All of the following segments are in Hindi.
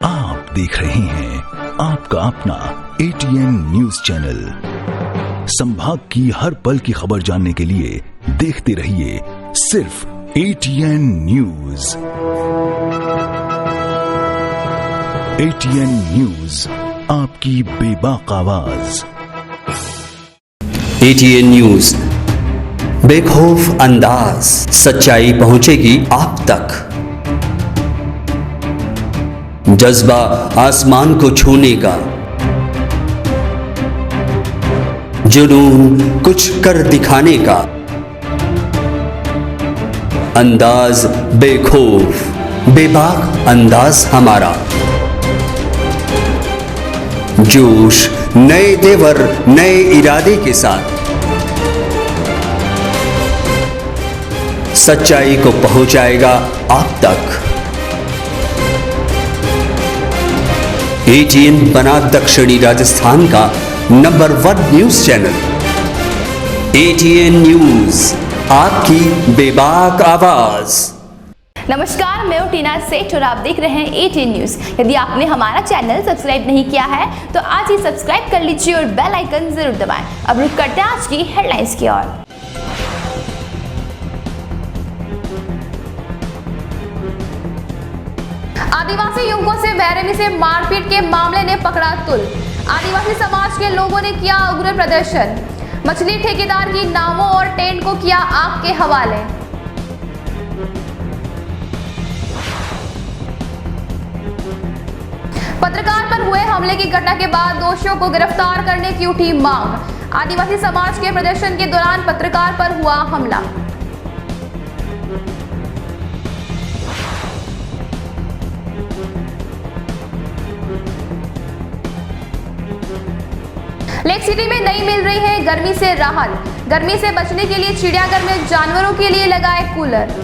आप देख रहे हैं आपका अपना एटीएन न्यूज चैनल। संभाग की हर पल की खबर जानने के लिए देखते रहिए सिर्फ एटीएन न्यूज। एटीएन न्यूज, आपकी बेबाक आवाज। एटीएन न्यूज, बेखौफ अंदाज, सच्चाई पहुंचेगी आप तक। जज्बा आसमान को छूने का, जुनून कुछ कर दिखाने का, अंदाज बेखौफ बेबाक अंदाज हमारा। जोश नए तेवर नए इरादे के साथ सच्चाई को पहुंचाएगा आप तक। एटीएन बना दक्षिणी राजस्थान का number 1 news channel. ATN news, आपकी बेबाक आवाज। नमस्कार, मैं हूं टीना सेठ और आप देख रहे हैं एटीएन न्यूज। यदि आपने हमारा चैनल सब्सक्राइब नहीं किया है तो आज ही सब्सक्राइब कर लीजिए और बेल आइकन जरूर दबाएं। अब रुक करते हैं आज की हेडलाइंस की ओर। आदिवासी युवकों से बेरहमी से मारपीट के मामले ने पकड़ा तुल। आदिवासी समाज के लोगों ने किया उग्र प्रदर्शन। मछली ठेकेदार की नावों और टेंट को किया आग के हवाले। पत्रकार पर हुए हमले की घटना के बाद दोषियों को गिरफ्तार करने की उठी मांग। आदिवासी समाज के प्रदर्शन के दौरान पत्रकार पर हुआ हमला। लेक सिटी में नहीं मिल रही है गर्मी से राहत। गर्मी से बचने के लिए चिड़ियाघर में जानवरों के लिए लगाए कूलर।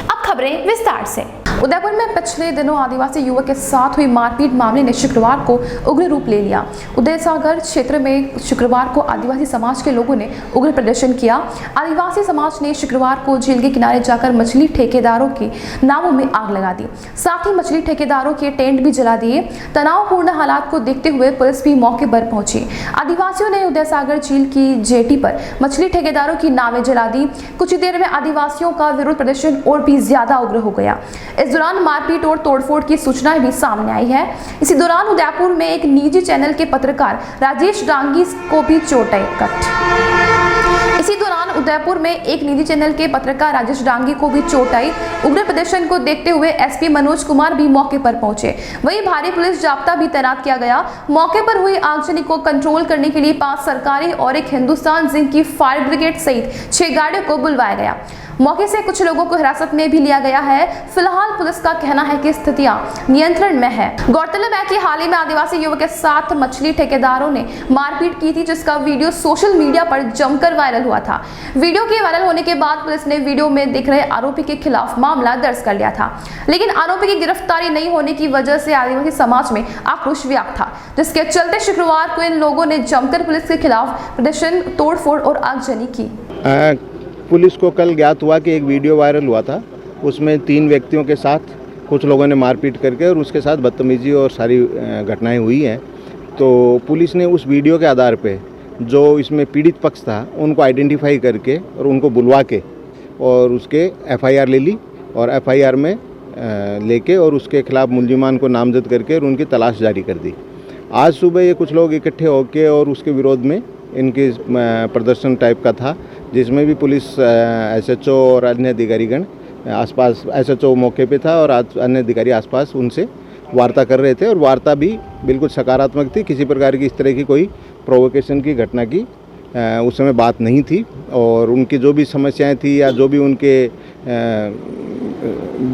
अब खबरें विस्तार से। उदयपुर में पिछले दिनों आदिवासी युवक के साथ हुई मारपीट मामले ने शुक्रवार को उग्र रूप ले लिया। उदय सागर क्षेत्र में शुक्रवार को आदिवासी समाज के लोगों ने उग्र प्रदर्शन किया। आदिवासी समाज ने शुक्रवार को झील के किनारे जाकर मछली ठेकेदारों की नावों में आग लगा दी। साथ ही मछली ठेकेदारों के टेंट भी जला दिए। तनावपूर्ण हालात को देखते हुए पुलिस भी मौके पर पहुंची। आदिवासियों ने उदय सागर झील की जेटी पर मछली ठेकेदारों की नावें जला दी। कुछ ही देर में आदिवासियों का विरोध प्रदर्शन और भी ज्यादा उग्र हो गया। इस दौरान मारपीट और तोड़फोड़ की सूचनाएं भी सामने आई है। इसी दौरान उदयपुर में एक निजी चैनल के पत्रकार राजेश डांगी को भी चोट आई। उग्र प्रदर्शन को देखते हुए एसपी मनोज कुमार भी मौके पर पहुंचे। वहीं भारी पुलिस जाब्ता भी तैनात किया गया। मौके पर हुई आगजनी को कंट्रोल करने के लिए 5 सरकारी और एक हिंदुस्तान जिंक की फायर ब्रिगेड सहित 6 गाड़ियों को बुलवाया गया। मौके से कुछ लोगों को हिरासत में भी लिया गया है। फिलहाल पुलिस का कहना है कि स्थितियां नियंत्रण में है। गौरतलब है कि हाल ही में आदिवासी युवक के साथ मछली ठेकेदारों ने मारपीट की थी, जिसका वीडियो सोशल मीडिया पर जमकर वायरल हुआ था। वीडियो के वायरल होने के बाद पुलिस ने वीडियो में दिख रहे आरोपी के खिलाफ मामला दर्ज कर लिया था, लेकिन आरोपी की गिरफ्तारी नहीं होने की वजह से आदिवासी समाज में आक्रोश व्याप्त था, जिसके चलते शुक्रवार को इन लोगों ने जमकर पुलिस के खिलाफ प्रदर्शन, तोड़फोड़ और आगजनी की। पुलिस को कल ज्ञात हुआ कि एक वीडियो वायरल हुआ था, उसमें 3 व्यक्तियों के साथ कुछ लोगों ने मारपीट करके और उसके साथ बदतमीजी और सारी घटनाएं हुई हैं। तो पुलिस ने उस वीडियो के आधार पे जो इसमें पीड़ित पक्ष था उनको आइडेंटिफाई करके और उनको बुलवा के और उसके एफआईआर ले ली और एफआईआर में लेके और उसके खिलाफ मुलजिमान को नामजद करके और उनकी तलाश जारी कर दी। आज सुबह ये कुछ लोग इकट्ठे होके और उसके विरोध में इनके प्रदर्शन टाइप का था, जिसमें भी पुलिस एसएचओ और अन्य अधिकारीगण आसपास, एसएचओ मौके पे था और अन्य अधिकारी आसपास उनसे वार्ता कर रहे थे और वार्ता भी बिल्कुल सकारात्मक थी। किसी प्रकार की इस तरह की कोई प्रोवोकेशन की घटना की उस समय बात नहीं थी और उनकी जो भी समस्याएं थी या जो भी उनके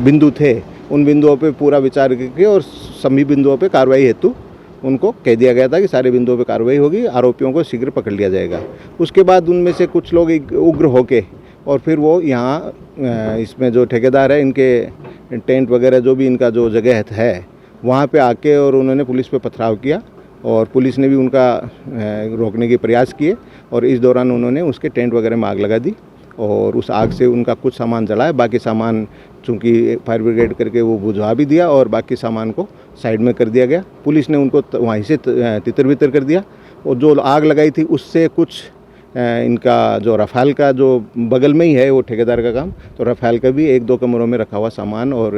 बिंदु थे उन बिंदुओं पे पूरा विचार करके और सभी बिंदुओं पे कार्रवाई हेतु उनको कह दिया गया था कि सारे बिंदुओं पे कार्रवाई होगी, आरोपियों को शीघ्र पकड़ लिया जाएगा। उसके बाद उनमें से कुछ लोग उग्र होके और फिर वो यहाँ इसमें जो ठेकेदार है इनके टेंट वगैरह जो भी इनका जो जगह है वहाँ पे आके और उन्होंने पुलिस पे पथराव किया और पुलिस ने भी उनका रोकने के प्रयास किए और इस दौरान उन्होंने उसके टेंट वगैरह में आग लगा दी और उस आग से उनका कुछ सामान जला है। बाकी सामान चूँकि फायर ब्रिगेड करके वो बुझवा भी दिया और बाकी सामान को साइड में कर दिया गया। पुलिस ने उनको वहीं से तितर बितर कर दिया और जो आग लगाई थी उससे कुछ इनका जो रफ़ाल का जो बगल में ही है वो ठेकेदार का काम, तो रफ़ाल का भी 1-2 कमरों में रखा हुआ सामान और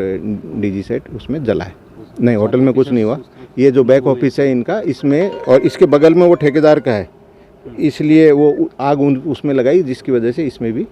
डीजी सेट उसमें जला है। नहीं, होटल में कुछ नहीं हुआ। ये जो बैक ऑफिस है इनका, इसमें और इसके बगल में वो ठेकेदार का है, इसलिए वो आग उसमें लगाई जिसकी वजह से इसमें भी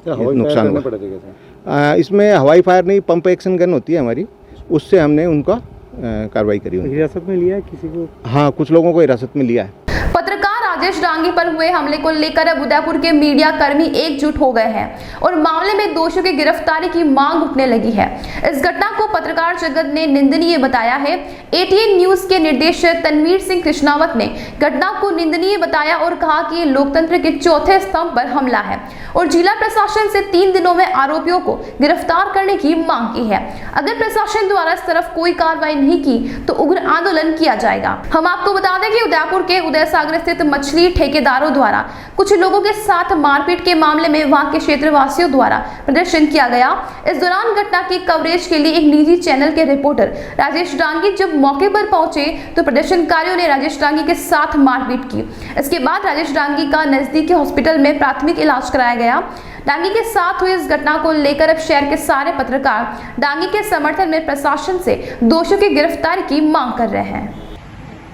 नुकसान हुआ। इसमें हवाई फायर नहीं, पंप एक्शन गन होती है हमारी, उससे हमने उनका कार्रवाई करी। हिरासत में लिया है किसी को? हाँ, कुछ लोगों को हिरासत में लिया है। पत्रकार राजेश डांगी पर हुए हमले को लेकर अब उदयपुर के मीडिया कर्मी एकजुट हो गए हैं और मामले में दोषियों की गिरफ्तारी की मांग उठने लगी है। इस घटना को पत्रकार जगत ने निंदनीय बताया है। एटीएन न्यूज के निर्देशक तनवीर सिंह कृष्णावत ने घटना को निंदनीय बताया और कहा कि ये लोकतंत्र के चौथे स्तंभ पर हमला है और जिला प्रशासन से 3 दिनों में आरोपियों को गिरफ्तार करने की मांग की है। अगर प्रशासन द्वारा इस तरफ कोई कार्रवाई नहीं की तो उग्र आंदोलन किया जाएगा। हम आपको बता दें कि उदयपुर के उदय सागर स्थित मछली ठेकेदारों द्वारा कुछ लोगों के साथ मारपीट के मामले में वहां के क्षेत्रवासियों द्वारा प्रदर्शन किया गया। इस दौरान घटना की कवरेज के लिए एक निजी चैनल के रिपोर्टर राजेश डांगी जब मौके पर पहुंचे तो प्रदर्शनकारियों ने राजेश डांगी के साथ मारपीट की। इसके बाद राजेश डांगी का नजदीकी हॉस्पिटल में प्राथमिक इलाज कराया गया। डांगी के साथ हुई इस घटना को लेकर अब शहर के सारे पत्रकार डांगी के समर्थन में प्रशासन से दोषियों की गिरफ्तारी की मांग कर रहे हैं।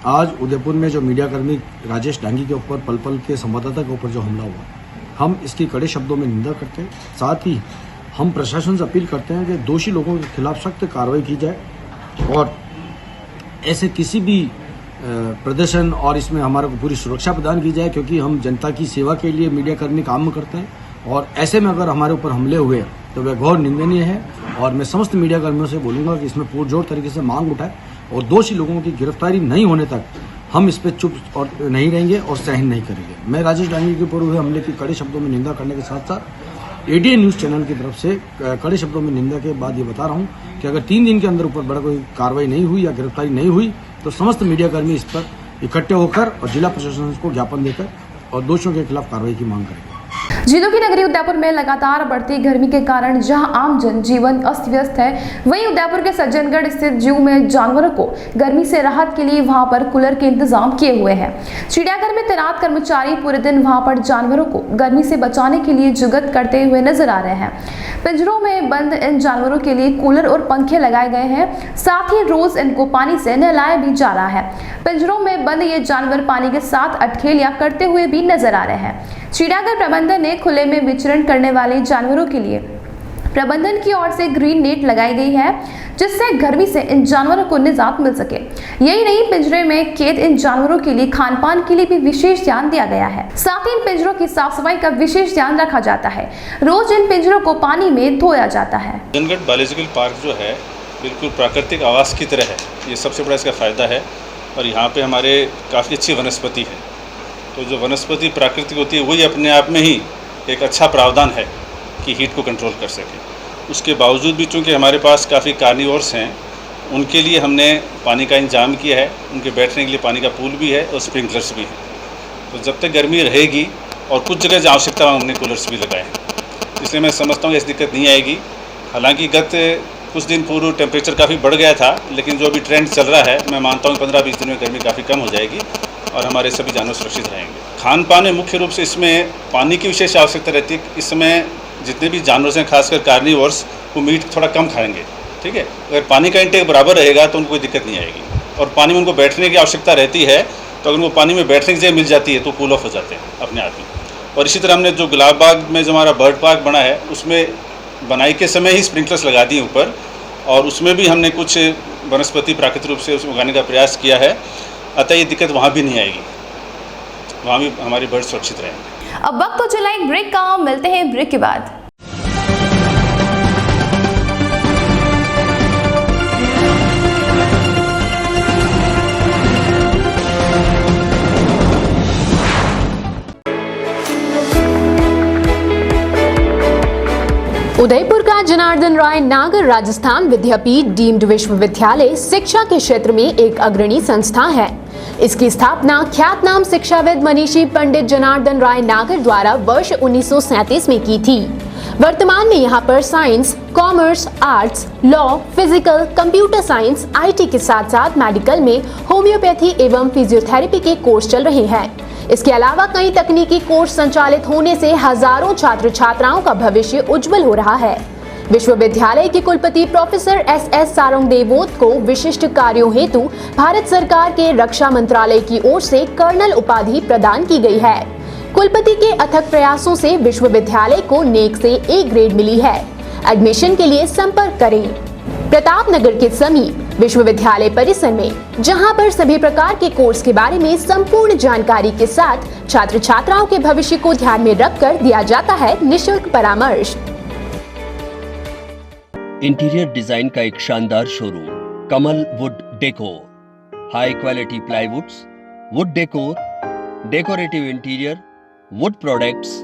आज उदयपुर में जो मीडिया कर्मी राजेश डांगी के ऊपर पल पल के संवाददाता के ऊपर जो हमला हुआ, हम इसकी कड़े शब्दों में निंदा करते हैं। साथ ही हम प्रशासन से अपील करते हैं कि दोषी लोगों के खिलाफ सख्त कार्रवाई की जाए और ऐसे किसी भी प्रदर्शन और इसमें हमारे को पूरी सुरक्षा प्रदान की जाए, क्योंकि हम जनता की सेवा के लिए मीडिया कर्मी काम करते हैं और ऐसे में अगर हमारे ऊपर हमले हुए तो वह घोर निंदनीय है। और मैं समस्त मीडिया कर्मियों से बोलूँगा कि इसमें पुरजोर तरीके से मांग उठाए और दोषी लोगों की गिरफ्तारी नहीं होने तक हम इस पर चुप और नहीं रहेंगे और सहन नहीं करेंगे। मैं राजेश डांगी के ऊपर हुए हमले की कड़े शब्दों में निंदा करने के साथ साथ एटीएन न्यूज़ चैनल की तरफ से कड़े शब्दों में निंदा के बाद ये बता रहा हूँ कि अगर 3 दिन के अंदर ऊपर बड़ा कोई कार्रवाई नहीं हुई या गिरफ्तारी नहीं हुई तो समस्त मीडिया कर्मी इस पर इकट्ठे होकर और जिला प्रशासन को ज्ञापन देकर और दोषियों के खिलाफ कार्रवाई की मांग करेंगे। झीलों की नगरी उदयपुर में लगातार बढ़ती गर्मी के कारण जहां आम जन जीवन अस्त व्यस्त है, वहीं उदयपुर के सज्जनगढ़ स्थित जू में जानवरों को गर्मी से राहत के लिए वहां पर कूलर के इंतजाम किए हुए हैं। चिड़ियाघर में तैनात कर्मचारी पूरे दिन वहां पर जानवरों को गर्मी से बचाने के लिए जुगत करते हुए नजर आ रहे हैं। पिंजरों में बंद इन जानवरों के लिए कूलर और पंखे लगाए गए हैं। साथ ही रोज इनको पानी से नहलाया भी जा रहा है। पिंजरों में बंद ये जानवर पानी के साथ अटखेलियां करते हुए भी नजर आ रहे हैं। चिड़ियाघर प्रबंधन ने खुले में विचरण करने वाले जानवरों के लिए प्रबंधन की ओर से ग्रीन नेट लगाई गई है, जिससे गर्मी से इन जानवरों को निजात मिल सके। यही नहीं, पिंजरे में कैद इन जानवरों के लिए खान पान के लिए भी विशेष ध्यान दिया गया है। साथ ही इन पिंजरों की साफ सफाई का विशेष ध्यान रखा जाता है। रोज इन पिंजरों को पानी में धोया जाता है। सज्जनगढ़ बायोलॉजिकल पार्क जो है बिल्कुल प्राकृतिक आवास की तरह है, ये सबसे बड़ा इसका फ़ायदा है। और यहाँ पे हमारे काफ़ी अच्छी वनस्पति है, तो जो वनस्पति प्राकृतिक होती है वही अपने आप में ही एक अच्छा प्रावधान है कि हीट को कंट्रोल कर सके। उसके बावजूद भी चूँकि हमारे पास काफ़ी कार्निवोर्स हैं, उनके लिए हमने पानी का इंतजाम किया है। उनके बैठने के लिए पानी का पूल भी है और स्प्रिंकलर्स भी हैं। तो जब तक गर्मी रहेगी और कुछ जगह जहाँ आवश्यकता हमने कूलर्स भी लगाए हैं, इसलिए मैं समझता हूँ ऐसी दिक्कत नहीं आएगी। हालांकि गत कुछ दिन पूर्व टेम्परेचर काफ़ी बढ़ गया था, लेकिन जो अभी ट्रेंड चल रहा है, मैं मानता हूँ 15-20 दिन में गर्मी काफ़ी कम हो जाएगी और हमारे सभी जानवर सुरक्षित रहेंगे। खान पान में मुख्य रूप से इसमें पानी की विशेष आवश्यकता रहती है। इस समय जितने भी जानवर हैं, खासकर कार्निवोर्स, वो मीट थोड़ा कम खाएंगे, ठीक है। अगर पानी का इंटेक बराबर रहेगा तो उनको कोई दिक्कत नहीं आएगी। और पानी में उनको बैठने की आवश्यकता रहती है, तो अगर उनको पानी में बैठने की जगह मिल जाती है तो कूल ऑफ हो जाते हैं अपने आप ही। और इसी तरह हमने जो गुलाब बाग में जो हमारा बर्ड पार्क बना है, उसमें बनाई के समय ही स्प्रिंकलर्स लगा दिए ऊपर, और उसमें भी हमने कुछ वनस्पति प्राकृतिक रूप से उसमें उगाने का प्रयास किया है। अतः ये दिक्कत वहाँ भी नहीं आएगी, वहाँ भी हमारी बर्ड सुरक्षित रहेंगे। अब वक्त तो चला एक ब्रेक का, मिलते हैं ब्रेक के बाद। उदयपुर का जनार्दन राय नागर राजस्थान विद्यापीठ डीम्ड विश्वविद्यालय शिक्षा के क्षेत्र में एक अग्रणी संस्था है। इसकी स्थापना ख्यातनाम शिक्षाविद मनीषी पंडित जनार्दन राय नागर द्वारा वर्ष 1937 में की थी। वर्तमान में यहाँ पर science, commerce, arts, law, physical, computer science, IT के साथ साथ मेडिकल में होम्योपैथी एवं फिजियोथेरेपी के कोर्स चल रहे हैं। इसके अलावा कई तकनीकी कोर्स संचालित होने से हजारों छात्र छात्राओं का भविष्य उज्जवल हो रहा है। विश्वविद्यालय के कुलपति प्रोफेसर एस सारंगदेवोत को विशिष्ट कार्यों हेतु भारत सरकार के रक्षा मंत्रालय की ओर से कर्नल उपाधि प्रदान की गई है। कुलपति के अथक प्रयासों से विश्वविद्यालय को नेक से ए ग्रेड मिली है। एडमिशन के लिए संपर्क करें प्रतापनगर के समीप विश्वविद्यालय परिसर में, जहां पर सभी प्रकार के कोर्स के बारे में संपूर्ण जानकारी के साथ छात्र छात्राओं के भविष्य को ध्यान में रखकर दिया जाता है निःशुल्क परामर्श। इंटीरियर डिजाइन का एक शानदार showroom Kamal wood decor, high quality प्लाईवुड्स, would decor, decorative interior, would products,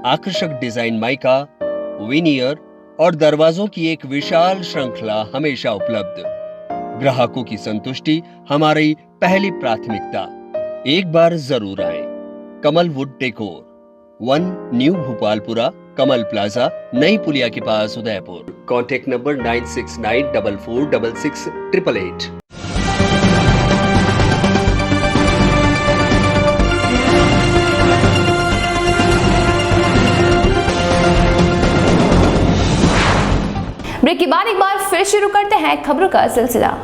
आकर्षक डिजाइन माइका, विनियर और दरवाजों की एक विशाल श्रृंखला हमेशा उपलब्ध। ग्राहकों की संतुष्टि हमारी पहली प्राथमिकता। एक बार जरूर आएं। Kamal wood decor, 1 new Bhopalpura, Kamal plaza, नई पुलिया के पास, उदयपुर। Contact number 9694466888। ब्रेक के बाद एक बार फिर शुरू करते हैं खबरों का सिलसिला।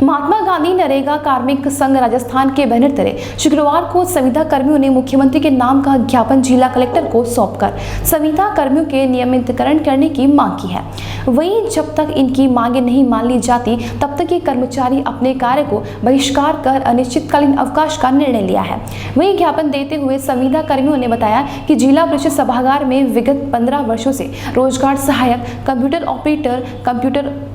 महात्मा गांधी नरेगा कार्मिक संघ राजस्थान के बैनर तले शुक्रवार को संविदा कर्मियों ने मुख्यमंत्री के नाम का ज्ञापन जिला कलेक्टर को सौंपकर संविदा कर्मियों के नियमितीकरण करने की मांग की है। वहीं जब तक इनकी मांगें नहीं मान ली जाती तब तक ये कर्मचारी अपने कार्य को बहिष्कार कर अनिश्चितकालीन अवकाश का निर्णय लिया है। वहीं ज्ञापन देते हुए संविदा कर्मियों ने बताया कि जिला परिषद सभागार में विगत 15 वर्षों से रोजगार सहायक, कंप्यूटर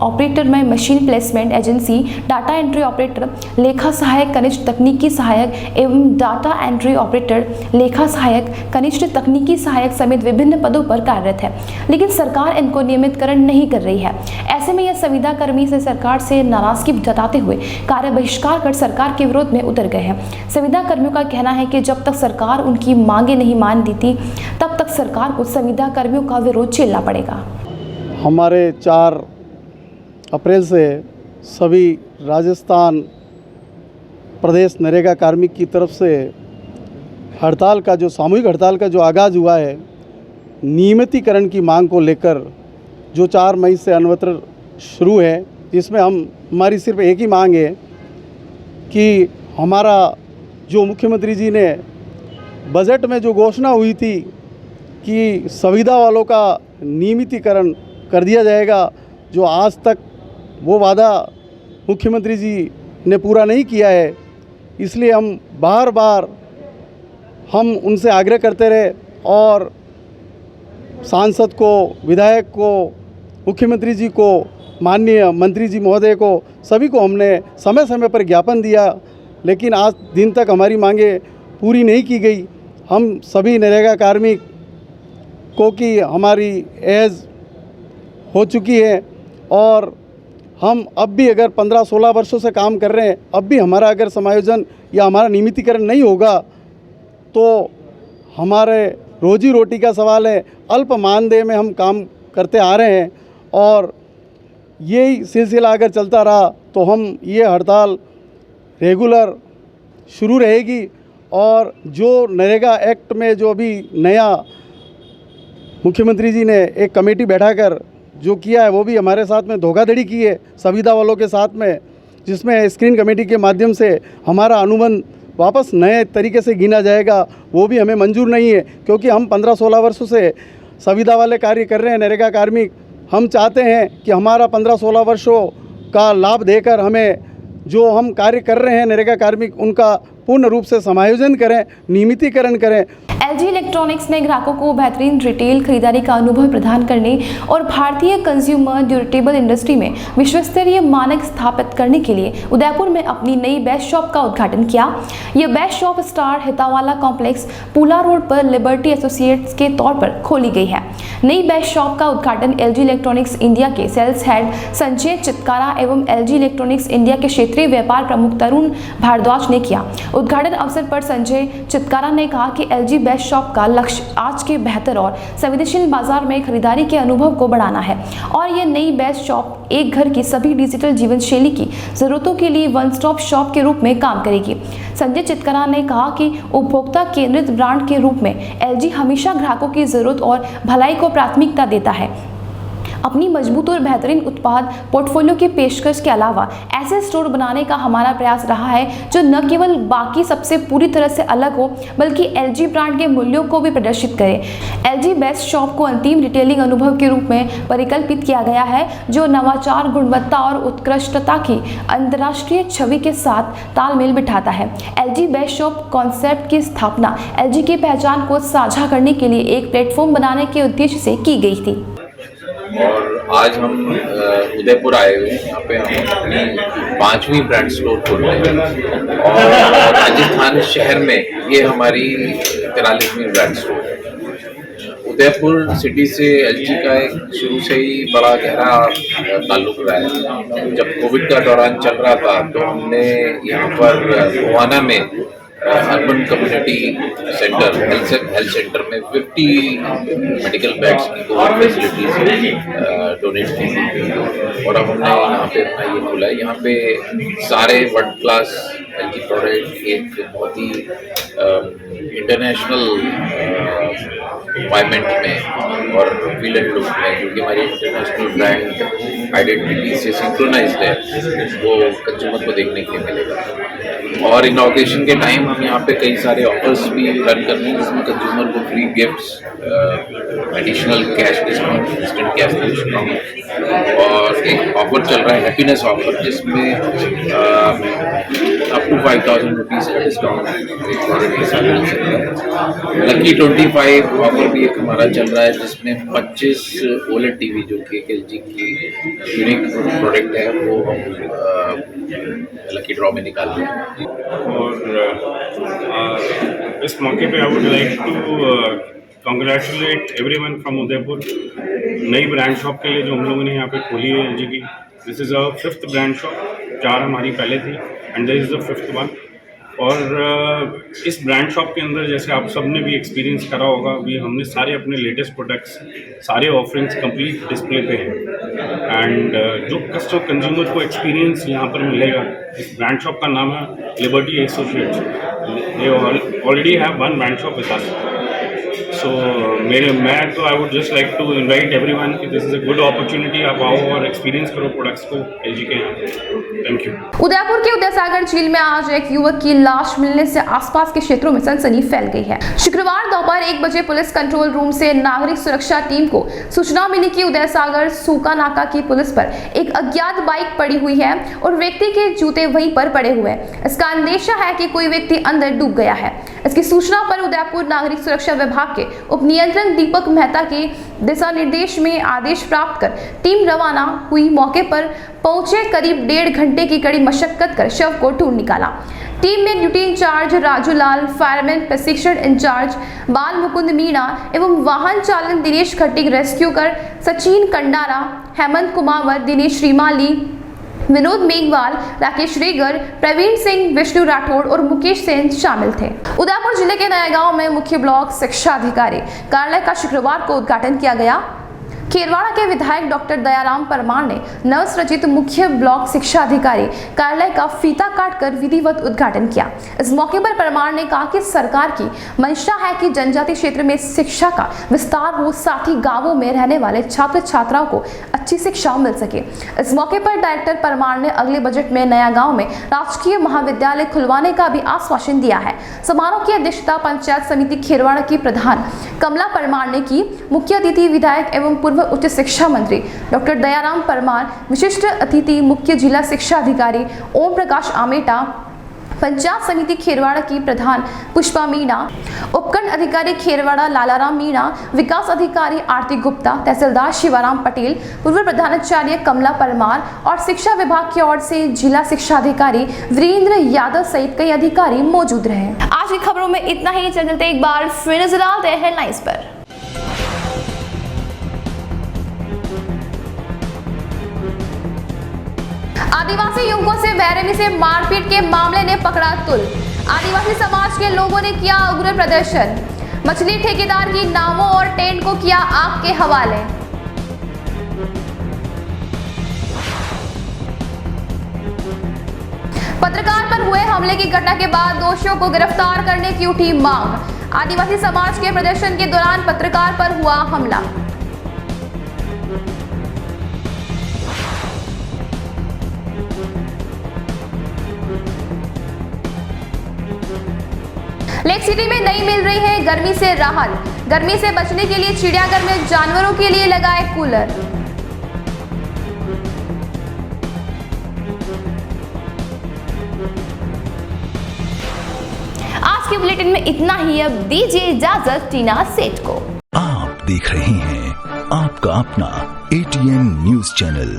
ऑपरेटर में machine placement agency, data entry operator, लेखा सहायक, कनिष्ठ तकनीकी सहायक एवं डाटा एंट्री ऑपरेटर, लेखा सहायक, कनिष्ठ तकनीकी सहायक समेत विभिन्न पदों पर कार्यरत है, लेकिन सरकार इनको नियमितकरण नहीं कर रही है। ऐसे में यह संविदा कर्मी से सरकार से नाराजगी जताते हुए कार्य बहिष्कार कर सरकार के विरोध में उतर गए हैं। संविदा कर्मियों का कहना है कि जब तक सरकार उनकी मांगे नहीं मान देती तब तक सरकार को संविदा कर्मियों का विरोध झेलना पड़ेगा। हमारे 4 अप्रैल से सभी राजस्थान प्रदेश नरेगा कार्मिक की तरफ से हड़ताल का जो सामूहिक हड़ताल का जो आगाज़ हुआ है, नियमितीकरण की मांग को लेकर, जो 4 मई से अनवरत शुरू है, जिसमें हमारी सिर्फ एक ही मांग है कि हमारा जो मुख्यमंत्री जी ने बजट में जो घोषणा हुई थी कि संविदा वालों का नियमितीकरण कर दिया जाएगा, जो आज तक वो वादा मुख्यमंत्री जी ने पूरा नहीं किया है, इसलिए हम बार बार उनसे आग्रह करते रहे और सांसद को, विधायक को, मुख्यमंत्री जी को, माननीय मंत्री जी महोदय को, सभी को हमने समय समय पर ज्ञापन दिया, लेकिन आज दिन तक हमारी मांगे पूरी नहीं की गई। हम सभी नरेगा कार्मिक को की हमारी एज हो चुकी है और हम अब भी अगर 15-16 वर्षों से काम कर रहे हैं, अब भी हमारा अगर समायोजन या हमारा नियमितीकरण नहीं होगा तो हमारे रोजी रोटी का सवाल है। अल्प मानदेय में हम काम करते आ रहे हैं और यही सिलसिला अगर चलता रहा तो हम ये हड़ताल रेगुलर शुरू रहेगी। और जो नरेगा एक्ट में जो अभी नया मुख्यमंत्री जी ने एक कमेटी बैठाकर जो किया है, वो भी हमारे साथ में धोखाधड़ी की है संविदा वालों के साथ में, जिसमें स्क्रीन कमेटी के माध्यम से हमारा अनुबंध वापस नए तरीके से गिना जाएगा, वो भी हमें मंजूर नहीं है, क्योंकि हम 15-16 वर्षों से संविदा वाले कार्य कर रहे हैं नरेगा कार्मिक। हम चाहते हैं कि हमारा 15-16 वर्षों का लाभ देकर हमें जो हम कार्य कर रहे हैं नरेगा कार्मिक, उनका पूर्ण रूप से समायोजन करें, नियमितीकरण करें। LG इलेक्ट्रॉनिक्स ने ग्राहकों को बेहतरीन रिटेल खरीदारी का अनुभव प्रदान करने और भारतीय कंज्यूमर ड्यूरेबल इंडस्ट्री में विश्वस्तरीय मानक स्थापित करने के लिए उदयपुर में अपनी नई बेस्ट शॉप का उद्घाटन किया। यह बेस्ट शॉप स्टार हितावाला कॉम्प्लेक्स, पुला रोड पर लिबर्टी एसोसिएट्स के तौर पर खोली गई है। नई बेस्ट शॉप का उद्घाटन LG इलेक्ट्रॉनिक्स इंडिया के सेल्स हेड संजय चितकारा एवं LG इलेक्ट्रॉनिक्स इंडिया के क्षेत्रीय व्यापार प्रमुख तरुण भारद्वाज ने किया। उद्घाटन अवसर पर संजय चितकारा ने कहा कि एलजी बेस्ट शॉप का लक्ष्य आज के बेहतर और संवेदनशील बाजार में खरीदारी के अनुभव को बढ़ाना है और ये नई बेस्ट शॉप एक घर की सभी डिजिटल जीवन शैली की जरूरतों के लिए वन स्टॉप शॉप के रूप में काम करेगी। संजय चितकारा ने कहा कि उपभोक्ता केंद्रित ब्रांड के रूप में एलजी हमेशा ग्राहकों की जरूरत और भलाई को प्राथमिकता देता है। अपनी मजबूत और बेहतरीन उत्पाद पोर्टफोलियो की पेशकश के अलावा ऐसे स्टोर बनाने का हमारा प्रयास रहा है जो न केवल बाकी सबसे पूरी तरह से अलग हो बल्कि एलजी ब्रांड के मूल्यों को भी प्रदर्शित करे। एलजी बेस्ट शॉप को अंतिम रिटेलिंग अनुभव के रूप में परिकल्पित किया गया है जो नवाचार, गुणवत्ता और उत्कृष्टता की अंतर्राष्ट्रीय छवि के साथ तालमेल बिठाता है। एलजी बेस्ट शॉप कॉन्सेप्ट की स्थापना एलजी की पहचान को साझा करने के लिए एक प्लेटफॉर्म बनाने के उद्देश्य से की गई थी। और आज हम उदयपुर आए हुए हैं। यहाँ पे हम अपनी 5वीं ब्रांड स्टोर खोल रहे हैं और राजस्थान शहर में ये हमारी 43वीं ब्रांड स्टोर है। उदयपुर सिटी से एलजी का एक शुरू से ही बड़ा गहरा ताल्लुक रहा है। जब कोविड का दौरान चल रहा था तो हमने यहाँ पर गोवाना में urban community centre health centre में 50 मेडिकल बेड्स की कोविड फैसिलिटीज डोनेट की थी और अब हमने यहाँ पे अपना ये खोला है। यहाँ पे सारे वर्ल्ड क्लास एलजी प्रोडक्ट एक बहुत ही इंटरनेशनल एनवायरमेंट में और फील एंड लुक में, क्योंकि हमारी इंटरनेशनल ब्रांड आइडेंटिटी से सिंक्रोनाइज्ड है, वो कंज्यूमर को देखने के लिए मिलेगा। और इनॉग्रेशन के टाइम हम यहाँ पे कई सारे ऑफर्स भी रन कर रहे हैं जिसमें कंज्यूमर को free gifts, additional cash discount, instant cash discount और एक ऑफर चल रहा है हैप्पीनेस ऑफर जिसमें अप टू 5,000 रुपीज़ का डिस्काउंट एक प्रोडक्ट के साथ मिल सकता है। लकी 25 ऑफर भी एक हमारा चल रहा है जिसमें 25 OLED टीवी जो कि एलजी की यूनिक प्रोडक्ट है वो हम लकी ड्रॉ में निकाल रहे हैं। और इस मौके पे I would like to congratulate everyone from Udaipur. नई ब्रांड शॉप के लिए जो हम लोगों ने यहाँ पे खोली है एलजी की, this is a 5th brand shop. 4 हमारी पहले थी and this is the 5th one. और इस ब्रांड शॉप के अंदर जैसे आप सब ने भी एक्सपीरियंस करा होगा, भी हमने सारे अपने लेटेस्ट प्रोडक्ट्स, सारे ऑफरिंग्स कंप्लीट डिस्प्ले पे हैं एंड जो कस्टमर कंज्यूमर को एक्सपीरियंस यहाँ पर मिलेगा, इस ब्रांड शॉप का नाम है liberty associates. They already have 1 brand shop with us. So मैं तो I would just like to invite everyone कि this is a good opportunity, आप आओ और एक्सपीरियंस करो प्रोडक्ट्स को एलजी के यहाँ पे। Thank you. उदयपुर के उदयसागर झील में आज एक युवक की लाश मिलने से आसपास के क्षेत्रों में सनसनी फैल गई है। शुक्रवार दोपहर 1 बजे पुलिस कंट्रोल रूम से नागरिक सुरक्षा टीम को सूचना मिली कि उदयसागर सूका नाका की पुलिस पर एक अज्ञात बाइक पड़ी हुई है और व्यक्ति के जूते वहीं पर पड़े हुए हैं। इसका अंदेशा है कि कोई व्यक्ति अंदर डूब गया है। इसकी सूचना पर उदयपुर नागरिक सुरक्षा विभाग के उप नियंत्रक दीपक मेहता के दिशा निर्देश में आदेश प्राप्त कर टीम रवाना हुई। मौके पर पहुंचे करीब 1.5 घंटे की कड़ी मशक्कत कर शव को ढूंढ निकाला। टीम में ड्यूटी इंचार्ज राजू लाल, फायरमैन प्रशिक्षण इंचार्ज बाल मुकुंद मीणा एवं वाहन चालन दिनेश खट्टिक, रेस्क्यू कर सचिन कंडारा, हेमंत कुमावत, दिनेश श्रीमाली, विनोद मेघवाल, राकेश रेगर, प्रवीण सिंह, विष्णु राठौड़ और मुकेश सेन शामिल थे। उदयपुर जिले के नया गांव में मुख्य ब्लॉक शिक्षा अधिकारी कार्यालय का शुक्रवार को उद्घाटन किया गया। खेरवाड़ा के विधायक डॉक्टर दयाराम परमार ने नवसृजित मुख्य ब्लॉक शिक्षा अधिकारी कार्यालय का फीता काटकर विधिवत उद्घाटन किया। इस मौके पर परमार ने कहा कि सरकार की मंशा है कि जनजातीय क्षेत्र में शिक्षा का विस्तार हो, साथ ही गांवों में रहने वाले छात्र छात्राओं को अच्छी शिक्षा मिल सके। इस मौके पर डायरेक्टर परमार ने अगले बजट में नया गांव में राजकीय महाविद्यालय खुलवाने का भी आश्वासन दिया है। समारोह की अध्यक्षता पंचायत समिति खेरवाड़ा की प्रधान कमला परमार ने की। मुख्य अतिथि विधायक एवं पूर्व उच्च शिक्षा मंत्री डॉक्टर दयाराम परमार, विशिष्ट अतिथि मुख्य जिला शिक्षा अधिकारी ओम प्रकाश आमेटा, पंचायत समिति खेरवाड़ा की प्रधान पुष्पा मीणा, उपखंड अधिकारी खेरवाड़ा लालाराम मीणा, विकास अधिकारी आरती गुप्ता, तहसीलदार शिवाराम पटेल, पूर्व प्रधानाचार्य कमला परमार और शिक्षा विभाग की ओर से जिला शिक्षा अधिकारी वीरेंद्र यादव सहित कई अधिकारी मौजूद रहे। आज की खबरों में इतना ही। चलते एक बार फिर नजर डालते हैं हेडलाइंस पर। आदिवासी युवकों से बेरहमी से मारपीट के मामले ने पकड़ा तुल। आदिवासी समाज के लोगों ने किया उग्र प्रदर्शन। मछली ठेकेदार की नावों और टेंट को किया आग के हवाले। पत्रकार पर हुए हमले की घटना के बाद दोषियों को गिरफ्तार करने की उठी मांग। आदिवासी समाज के प्रदर्शन के दौरान पत्रकार पर हुआ हमला। लेक सिटी में नहीं मिल रही है गर्मी से राहत। गर्मी से बचने के लिए चिड़ियाघर में जानवरों के लिए लगाए कूलर। आज के बुलेटिन में इतना ही। अब दीजिए इजाजत टीना सेठ को। आप देख रहे हैं आपका अपना ATN न्यूज चैनल।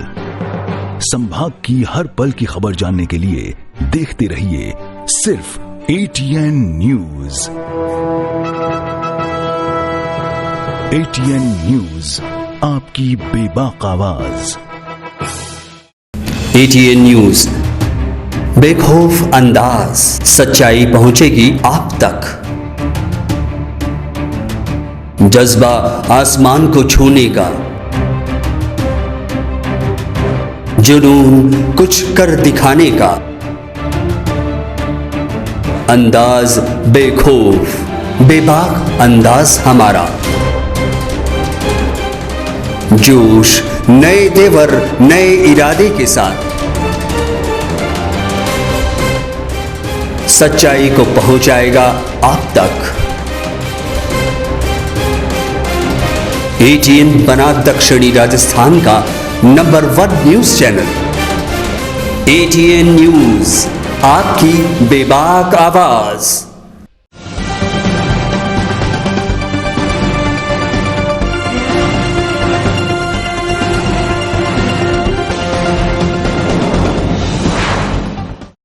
संभाग की हर पल की खबर जानने के लिए देखते रहिए सिर्फ ATN न्यूज। ATN न्यूज, आपकी बेबाक आवाज। ATN न्यूज, बेखौफ अंदाज, सच्चाई पहुंचेगी आप तक। जज्बा आसमान को छूने का, जुनून कुछ कर दिखाने का, अंदाज बेखौफ, बेबाक अंदाज हमारा। जोश, नए तेवर, नए इरादे के साथ सच्चाई को पहुंचाएगा आप तक। ATN बना दक्षिणी राजस्थान का number 1 news channel. ATN news, आपकी बेबाक आवाज।